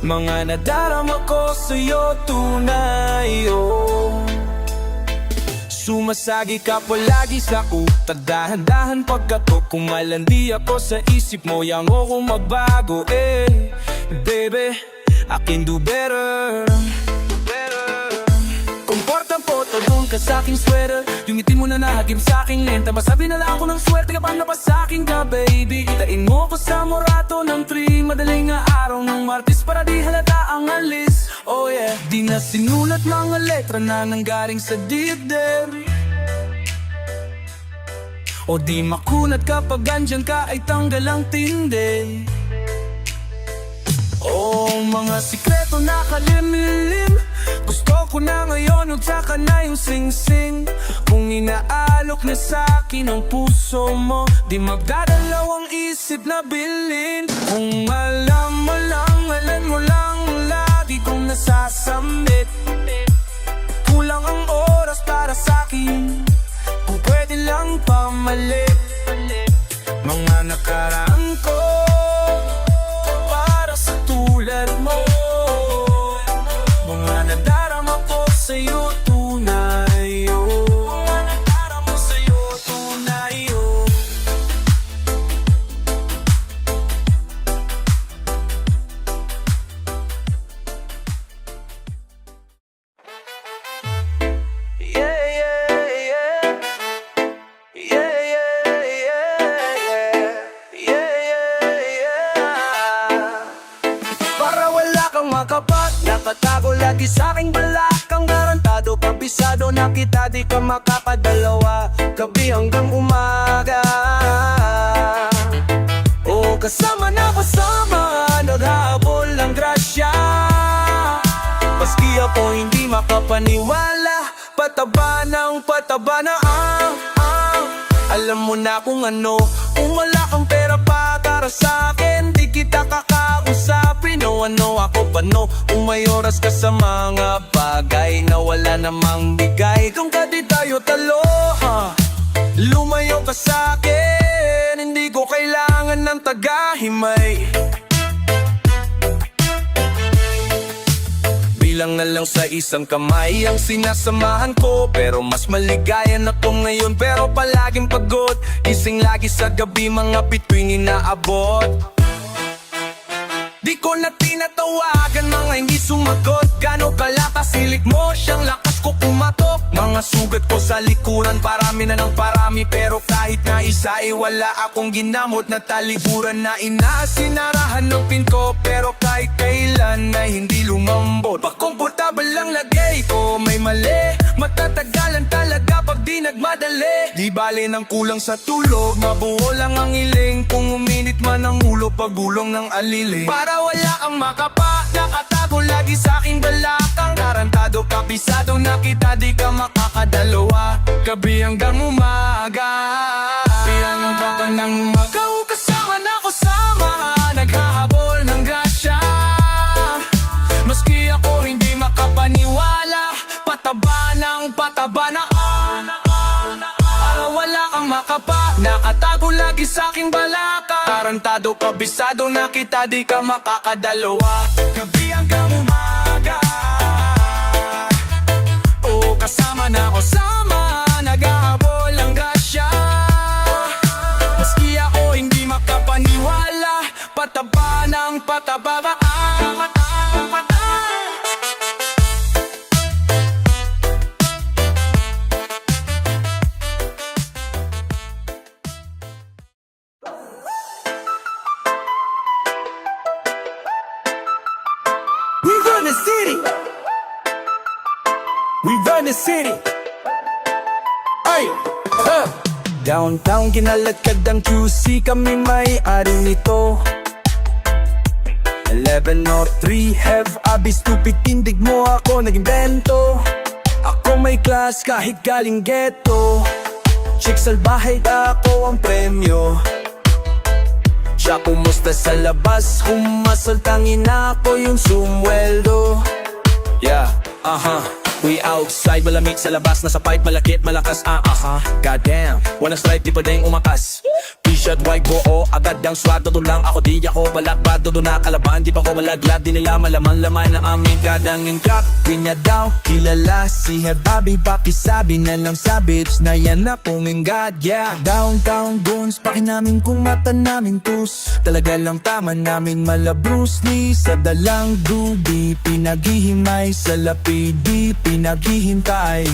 mga nadarama ko sa'yo tunay, oh. Sumasagi ka palagi sa utak, dahan-dahan pagkatok. Kung malandi ako sa isip mo, yang mo kung magbago, eh. Baby, I can do better. Komporta po, doon ka sa aking sweater. Yung ngiti mo na nahagim sa aking lenta. Masabi na lang ako ng swerte ka pa na pa sa akin ka, baby. Itain mo ko sa morato ng tree. Madaling nga araw ng Martes para di halata ang alis. Oh yeah, di na sinulat mga letra na nanggaling sa dibdib. O di makunat kapag andyan ka ay tanggal ang tindi. Oh, mga sikreto na kalimlim, gusto ko na ngayon utsaka na yung sing-sing. Kung inaalok na sa'kin ang puso mo, di magdadalaw ang isip na bilin. Kung alam mo lang lagi kong nasasamit. Kulang ang oras para sa'kin, kung pwede lang pamalit. Mga nakaraan ko para sa tulad mo, mga nadarama ko sa'yo tunay, oh. Mga nadarama sa'yo tunay, oh. Yeah, yeah, yeah. Yeah, yeah, yeah. Yeah, yeah, yeah. Para wala kang makapat, nakatago lagi sa aking balakang. Garantado, kabisado na kita, di ka makakadalawa. Gabi hanggang umaga, oh, kasama na kasama, naghahabol ng grasya. Paski ako hindi makapaniwala, pataba na alam mo na kung ano. Kung wala kang pera para sa akin, di kita kakausapin. O ano ako pa no, kung may oras ka sa mga bagay na wala namang bigay. Kung ka di tayo talo, lumayo ka sa akin, hindi ko kailangan ng tagahimay. Bilang na lang sa isang kamay ang sinasamahan ko, pero mas maligaya na ko ngayon. Pero palaging pagod, gising lagi sa gabi, mga bituin inaabot. Di ko na tinatawagan, mga hindi sumagot. Gano'ng kalakas silik mo, siyang lakas ko kumatok. Mga sugat ko sa likuran, parami na ng parami. Pero kahit na isa ay wala akong ginamot na talikuran na inasinarahan ng pinto. Pero kahit kailan ay hindi lumambot. Komportable lang lagay ko, may mali. Matatagalan talaga pag di nagmadali. Di bale ng kulang sa tulog, mabuo lang ang iling. Kung uminit man ang ulo, paggulong ng aliling. Para wala kang makapa, nakatago lagi sa aking balakang. Tarantado, kabisado na kita, di ka makakadalawa. Gabi hanggang umaga, bilang ang baka ng magaw. Kasama na ko sama, naghahabol ng grasya. Maski ako hindi makapaniwala, pataba na wala kang makapa, nakatago lagi sa aking balaka. Tarantado, kabisado na kita, di ka makakadalawa. Gabi hanggang umaga, oh, kasama na ko sama, naghahabol ng grasya. Maski ako hindi makapaniwala, pataba ba? We run the city. We run the city. Ay, Downtown kinaladkad ang QC, kami may-ari nito. 1103 have abi stupid, tindig mo ako nag-invento. Ako may class kahit galing ghetto. Chick salbahe, ako ang premyo. Siya kumusta sa labas, humasal tangin ako yung sumweldo. Yeah, We outside, malamig sa labas. Nasa pipe, malakit, malakas, Goddamn, walang stripe, di pa din umakas. T-shirt, white, buo, agad ang swag. Doon lang ako, di ako balakbad. Doon na kalaban, di pa ko malaglag. Di nila malaman-laman na aming kadang ingkak. Di niya daw kilala si Hebabi. Pakisabi na lang sa bitch na yan na pong ingad, yeah. Downtown goons, pakin namin kung mata namin tus. Talaga lang tama namin mala Bruce Lee. Sa dalang dubi, pinaghihimay sa lapidi, pinaghihintay.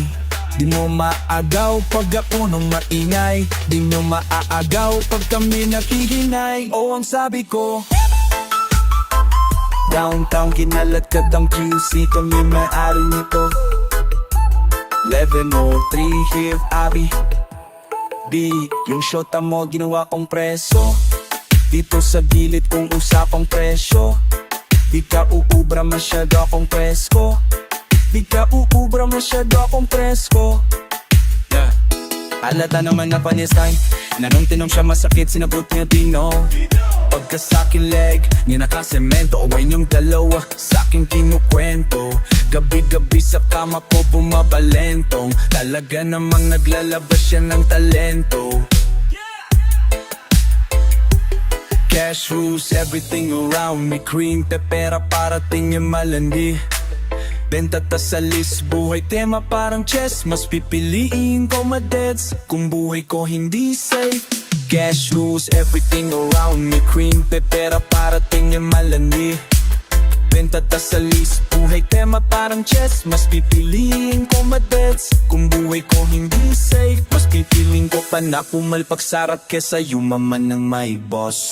Di mo maagaw pag ako nung maingay. Di mo maaagaw pag kami nakihinay. Oh, ang sabi ko, downtown kinalatad ang QC, kami may-ari nito. 1103 here, Abby B, yung shota mo ginawa kong preso. Dito sa gilid kung usapang presyo. Di ka uubra masyado akong presko. Di ka uubra masyado akong presko. Yeah. Alata naman na panisay. Nanong tinong siya masakit, sinagot niya Dino. Pagka sa'kin leg, niya nakasemento. Away niyong dalawa, sa'king kinukwento. Gabi-gabi sa kama ko bumabalentong. Talaga namang naglalabas siya ng talento. Cash rules everything around me. Cream pepera parating yung malandi. Benta ta sa list, buhay tema parang chess. Mas pipiliin ko madeds kung buhay ko hindi safe. Cash rules everything around me. Cream pepera parating yung malandi. Benta ta sa list, buhay tema parang chess. Mas pipiliin ko madeds kung buhay ko hindi safe. Mas pipiliin ko pa na pumalpak sarat kesa yumaman ng may boss.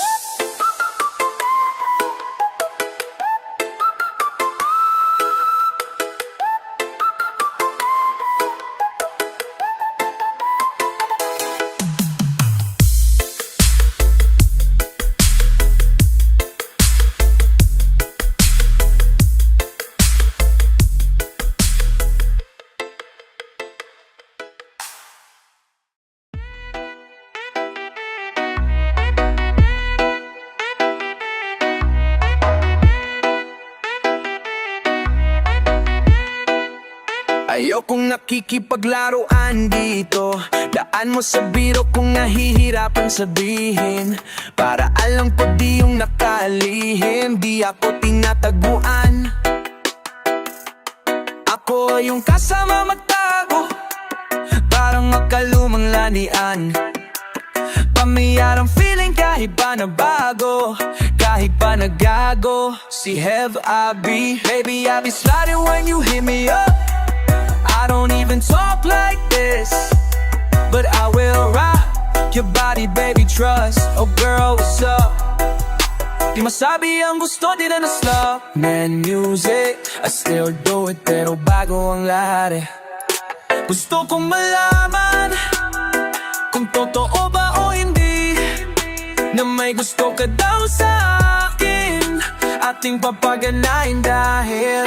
Ayokong nakikipaglaruan dito. Daan mo sa biro kung nahihirapan sabihin. Para alam ko di yung nakalihim. Di ako tinataguan. Ako yung kasama magtago, parang makalumang lanian. Pamiyarang feeling kahit pa na bago, kahit pa nagago. Si Hev Abi, baby I be sliding when you hit me up. I don't even talk like this, but I will rock your body, baby, trust. Oh girl, what's up? Di masabi ang gusto, di na na-slap. Man, music, I still do it, pero bago ang lahat eh. Gusto kong malaman kung totoo ba o hindi, na may gusto ka daw sa akin. Ating papaganahin dahil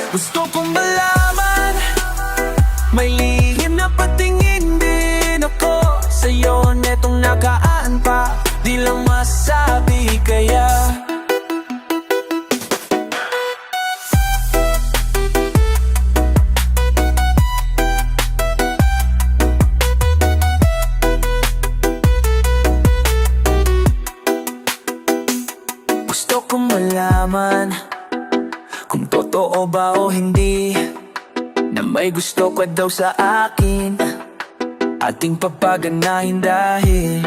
gusto kong malaman, may lihim na patingin din ako sa'yo netong nakaan pa, di lang masabi kaya gusto kong malaman kung totoo ba o hindi, na may gusto ka daw sa akin. Ating papaganahin dahil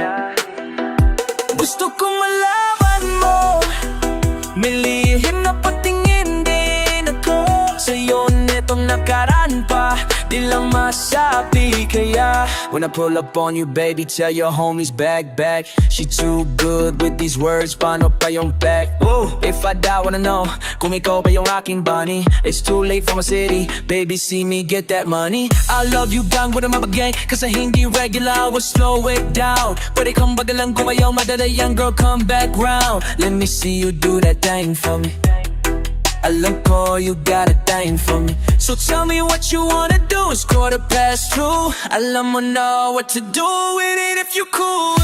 gusto kong malaman mo, may lihim na patingin din ako sa'yo netong nakaraan pa, di lang masabi kaya when I pull up on you baby, tell your homies back. She too good with these words, paano pa yung back? Whoa. If I die wanna know kung ikaw ba yung aking bunny. It's too late for my city, baby see me get that money. I love you gang with a mabagay, kasi hindi regular, I will slow it down. Pwede kang bagalang kumayaw, madadayan girl come back round. Let me see you do that thing for me. Alam ko you got a thing for me, so tell me what you wanna do. It's 2:15. Alam mo na what to do with it if you cool.